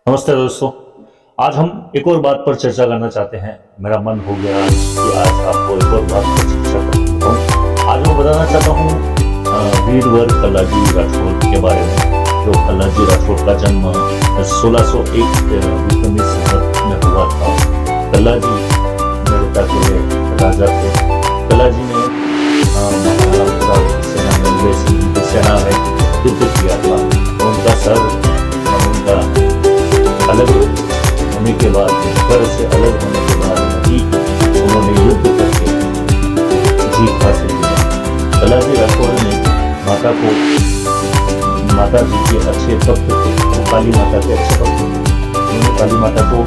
नमस्ते दोस्तों। आज हम एक और बात पर चर्चा करना चाहते हैं। मेरा मन हो गया कि आज आपको एक और बात पर चर्चा करता हूँ। आज मैं बताना चाहता हूँ वीरवर कल्लाजी राठौर के बारे में। जो कल्लाजी राठौर का जन्म 1601 विक्रमी संवत में हुआ था। कल्लाजी मेड़ता के राजा थे। कल्लाजी ने सेना में युद्ध किया था। उनका सर उनका अलग होने के बाद, घर से अलग होने के बाद ही उन्होंने युद्ध करके जीत हासिल की। कल्लाजी राठौर ने माता जी के अच्छे भक्त थे, वो काली माता के अच्छे भक्त थे। उन्होंने काली माता को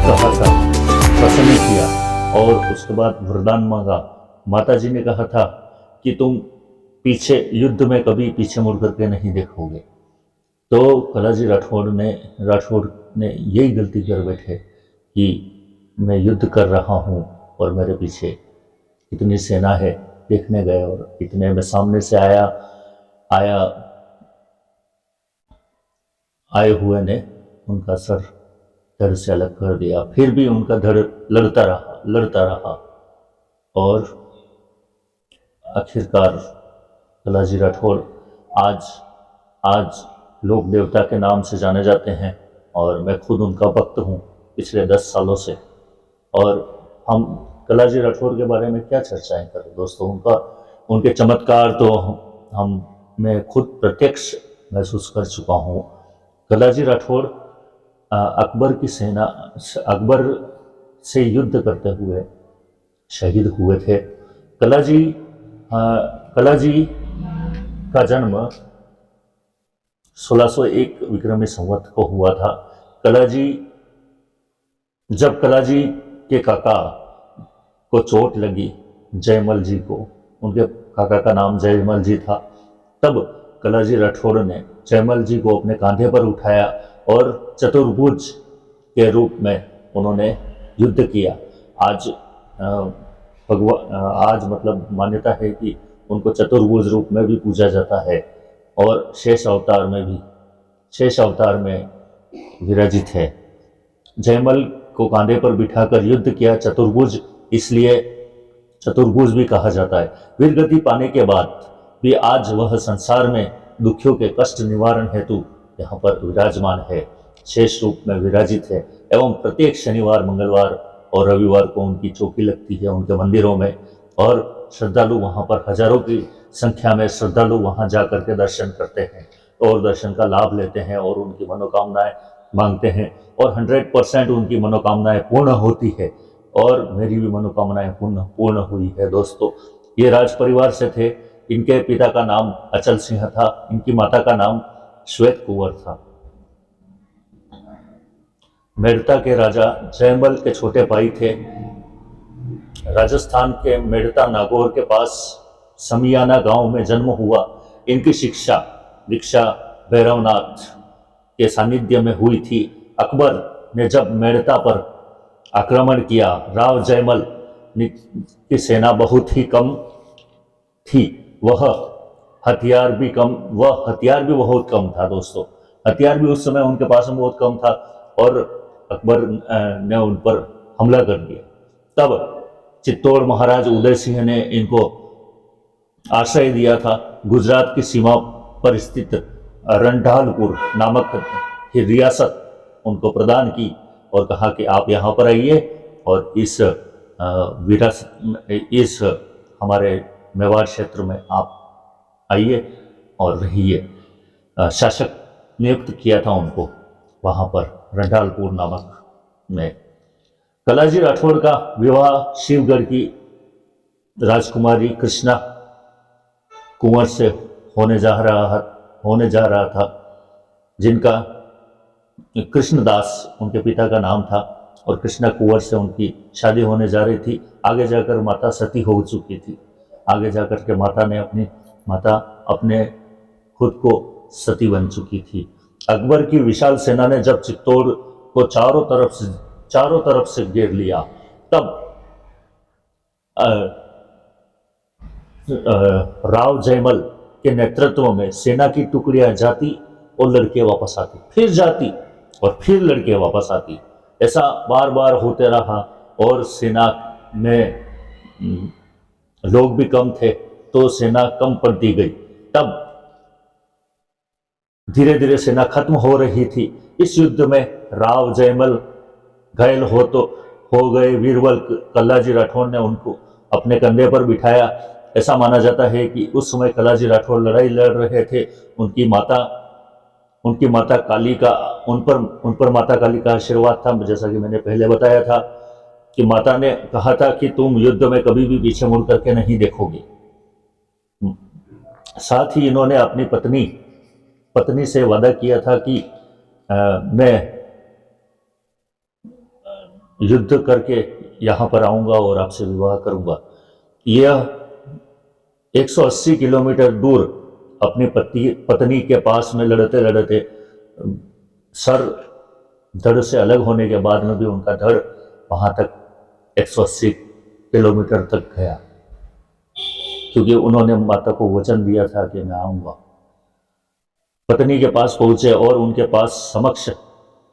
कहा था, प्रसन्न किया और उसके बाद वरदान मांगा। माता जी ने कहा था कि तुम पीछे युद्ध में कभी पीछे मुड़ करके नहीं देखोगे। तो कल्लाजी राठौर ने यही गलती कर बैठे कि मैं युद्ध कर रहा हूँ और मेरे पीछे इतनी सेना है। देखने गए और इतने में सामने से आए हुए ने उनका सर धड़ से अलग कर दिया। फिर भी उनका धड़ लड़ता रहा और आखिरकार कल्लाजी राठौर आज लोक देवता के नाम से जाने जाते हैं और मैं खुद उनका भक्त हूँ पिछले 10 सालों से। और हम कल्लाजी राठौर के बारे में क्या चर्चाएं करें दोस्तों। उनके चमत्कार तो मैं खुद प्रत्यक्ष महसूस कर चुका हूँ। कल्लाजी राठौर अकबर से युद्ध करते हुए शहीद हुए थे। कल्लाजी का जन्म 1601 विक्रमी संवत को हुआ था। जब कल्लाजी के काका को चोट लगी, जयमल जी को, उनके काका का नाम जयमल जी था, तब कल्लाजी राठौर ने जयमल जी को अपने कांधे पर उठाया और चतुर्भुज के रूप में उन्होंने युद्ध किया। आज मतलब मान्यता है कि उनको चतुर्भुज रूप में भी पूजा जाता है और शेष अवतार में विराजित है। जयमल को कांधे पर बिठाकर युद्ध किया। चतुर्भुज इसलिए चतुर्भुज भी कहा जाता है। वीरगति पाने के बाद भी आज वह संसार में दुखियों के कष्ट निवारण हेतु यहाँ पर विराजमान है, शेष रूप में विराजित है। एवं प्रत्येक शनिवार, मंगलवार और रविवार को उनकी चौकी लगती है उनके मंदिरों में और श्रद्धालु वहाँ पर हजारों की संख्या में श्रद्धालु वहाँ जा करके दर्शन करते हैं और दर्शन का लाभ लेते हैं और उनकी मनोकामनाएं मांगते हैं और 100% उनकी मनोकामनाएं पूर्ण होती है। और मेरी भी मनोकामनाएं पूर्ण हुई है दोस्तों। ये राज परिवार से थे। इनके पिता का नाम अचल सिंह था, इनकी माता का नाम श्वेत कुंवर था। मेड़ता के राजा जयमल के छोटे भाई थे। राजस्थान के मेड़ता नागौर के पास समियाना गांव में जन्म हुआ। इनकी दीक्षा भैरवनाथ के सानिध्य में हुई थी। अकबर ने जब मेड़ता पर आक्रमण किया, राव जयमल की सेना बहुत ही कम थी। वह हथियार भी बहुत कम था दोस्तों। हथियार भी उस समय उनके पास में बहुत कम था और अकबर ने उन पर हमला कर दिया। तब चित्तौड़ महाराज उदय सिंह ने इनको आश्रय दिया था। गुजरात की सीमा पर स्थित रंढालपुर नामक रियासत उनको प्रदान की और कहा कि आप यहाँ पर आइए और इस हमारे मेवाड़ क्षेत्र में आप आइए और रहिए। शासक नियुक्त किया था उनको वहाँ पर रंढालपुर नामक में। कल्लाजी राठौर का विवाह शिवगढ़ की राजकुमारी कृष्णा कुंवर से होने जा रहा था, जिनका कृष्णदास उनके पिता का नाम था और कृष्णा कुंवर से उनकी शादी होने जा रही थी। आगे जाकर माता सती हो चुकी थी। आगे जाकर के माता अपने खुद को सती बन चुकी थी। अकबर की विशाल सेना ने जब चित्तौड़ को चारों तरफ से घेर लिया, तब राव जयमल के नेतृत्व में सेना की टुकड़ियां जाती और लड़कियां वापस आती, फिर जाती और फिर लड़कियां वापस आती। ऐसा बार बार होते रहा और सेना में लोग भी कम थे तो सेना कम पड़ती गई। तब धीरे धीरे सेना खत्म हो रही थी। इस युद्ध में राव जयमल घायल हो गए। वीरबल कल्लाजी राठौड़ ने उनको अपने कंधे पर बिठाया। ऐसा माना जाता है कि उस समय कल्लाजी राठौड़ लड़ाई लड़ रहे थे। उनकी माता काली का उन पर माता काली का आशीर्वाद था। जैसा कि मैंने पहले बताया था कि माता ने कहा था कि तुम युद्ध में कभी भी पीछे मुड़ करके नहीं देखोगे। साथ ही इन्होंने अपनी पत्नी से वादा किया था कि मैं युद्ध करके यहाँ पर आऊँगा और आपसे विवाह करूँगा। यह 180 किलोमीटर दूर अपनी पत्नी के पास में लड़ते लड़ते सर धड़ से अलग होने के बाद में भी उनका धड़ वहाँ तक 180 किलोमीटर तक गया, क्योंकि उन्होंने माता को वचन दिया था कि मैं आऊँगा। पत्नी के पास पहुँचे और उनके पास समक्ष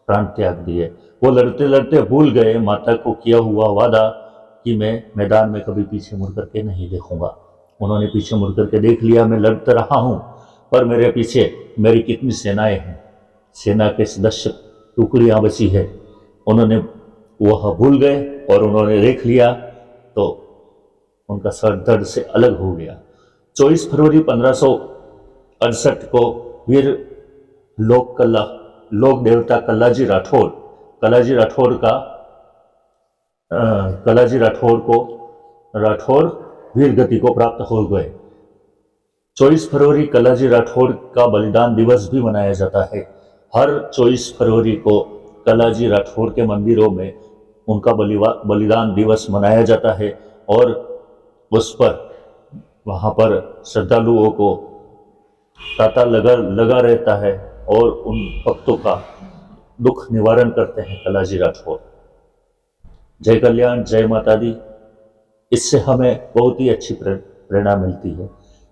प्राण त्याग दिए। वो लड़ते लड़ते भूल गए माता को किया हुआ वादा कि मैं मैदान में कभी पीछे मुड़ करके नहीं देखूंगा। उन्होंने पीछे मुड़ करके देख लिया, मैं लड़ता रहा हूँ पर मेरे पीछे मेरी कितनी सेनाएं हैं, सेना के सदस्य टुकड़ियाँ बची है। उन्होंने वह भूल गए और उन्होंने देख लिया तो उनका सर दर्द से अलग हो गया। 24 फरवरी 1568 को वीर लोक देवता कल्लाजी राठौड़ वीर गति को प्राप्त हो गए। 24 फरवरी कल्लाजी राठौड़ का बलिदान दिवस भी मनाया जाता है। हर 24 फरवरी को कल्लाजी राठौड़ के मंदिरों में उनका बलिदान दिवस मनाया जाता है और उस पर वहाँ पर श्रद्धालुओं को तांता लगा रहता है और उन भक्तों का दुख निवारण करते हैं कल्लाजी राठौड़। जय कल्याण, जय माता दी। इससे हमें बहुत ही अच्छी प्रेरणा मिलती है।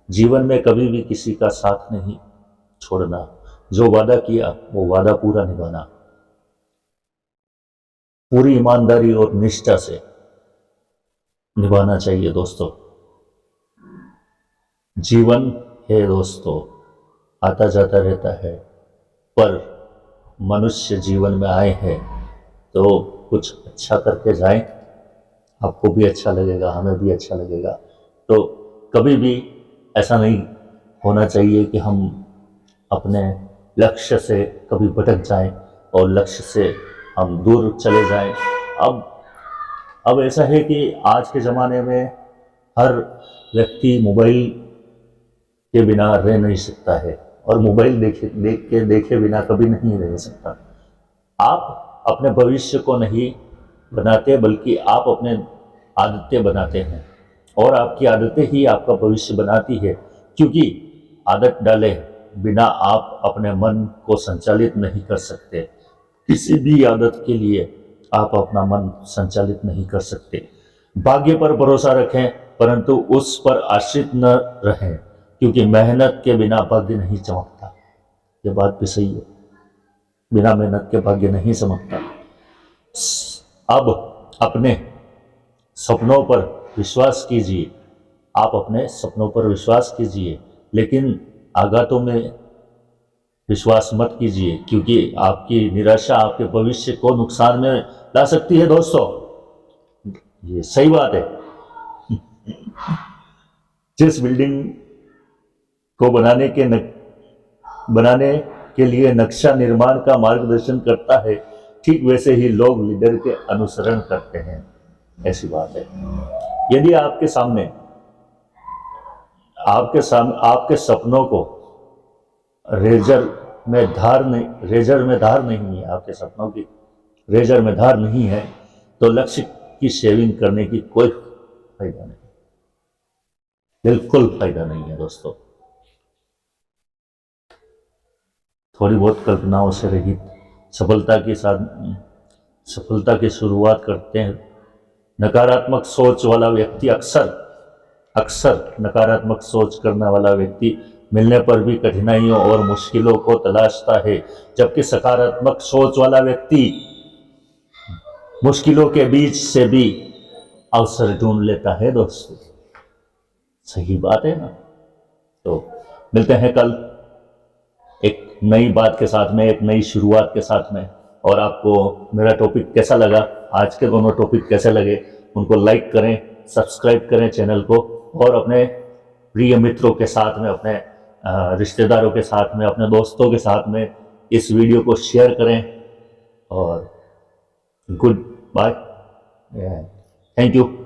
जीवन में कभी भी किसी का साथ नहीं छोड़ना, जो वादा किया वो वादा पूरा निभाना, पूरी ईमानदारी और निष्ठा से निभाना चाहिए दोस्तों। जीवन है दोस्तों, आता जाता रहता है, पर मनुष्य जीवन में आए हैं तो कुछ अच्छा करके जाएं, आपको भी अच्छा लगेगा, हमें भी अच्छा लगेगा। तो कभी भी ऐसा नहीं होना चाहिए कि हम अपने लक्ष्य से कभी भटक जाएं और लक्ष्य से हम दूर चले जाएं। अब ऐसा है कि आज के ज़माने में हर व्यक्ति मोबाइल के बिना रह नहीं सकता है और मोबाइल देखे बिना कभी नहीं रह सकता। आप अपने भविष्य को नहीं बनाते बल्कि आप अपने आदतें बनाते हैं और आपकी आदतें ही आपका भविष्य बनाती है, क्योंकि आदत डाले बिना आप अपने मन को संचालित नहीं कर सकते। किसी भी आदत के लिए आप अपना मन संचालित नहीं कर सकते। भाग्य पर भरोसा रखें परंतु उस पर आश्रित न रहें, क्योंकि मेहनत के बिना भाग्य नहीं चमकता। ये बात भी सही है, बिना मेहनत के भाग्य नहीं चमकता। अब अपने सपनों पर विश्वास कीजिए, आप अपने सपनों पर विश्वास कीजिए, लेकिन आघातों में विश्वास मत कीजिए, क्योंकि आपकी निराशा आपके भविष्य को नुकसान में ला सकती है दोस्तों। ये सही बात है। जिस बिल्डिंग को बनाने के लिए नक्शा निर्माण का मार्गदर्शन करता है, ठीक वैसे ही लोग लीडर के अनुसरण करते हैं। ऐसी बात है। यदि आपके सपनों को रेजर में धार नहीं है, आपके सपनों की रेजर में धार नहीं है, तो लक्ष्य की शेविंग करने की कोई फायदा नहीं, बिल्कुल फायदा नहीं है दोस्तों। थोड़ी बहुत कल्पनाओं से रहित सफलता की शुरुआत करते हैं। नकारात्मक सोच वाला व्यक्ति अक्सर नकारात्मक सोच करने वाला व्यक्ति मिलने पर भी कठिनाइयों और मुश्किलों को तलाशता है, जबकि सकारात्मक सोच वाला व्यक्ति मुश्किलों के बीच से भी अवसर ढूंढ लेता है दोस्तों। सही बात है ना? तो मिलते हैं कल एक नई बात के साथ में, एक नई शुरुआत के साथ में। और आपको मेरा टॉपिक कैसा लगा, आज के दोनों टॉपिक कैसे लगे, उनको लाइक करें, सब्सक्राइब करें चैनल को, और अपने प्रिय मित्रों के साथ में, अपने रिश्तेदारों के साथ में, अपने दोस्तों के साथ में इस वीडियो को शेयर करें। और गुड बाय, थैंक यू।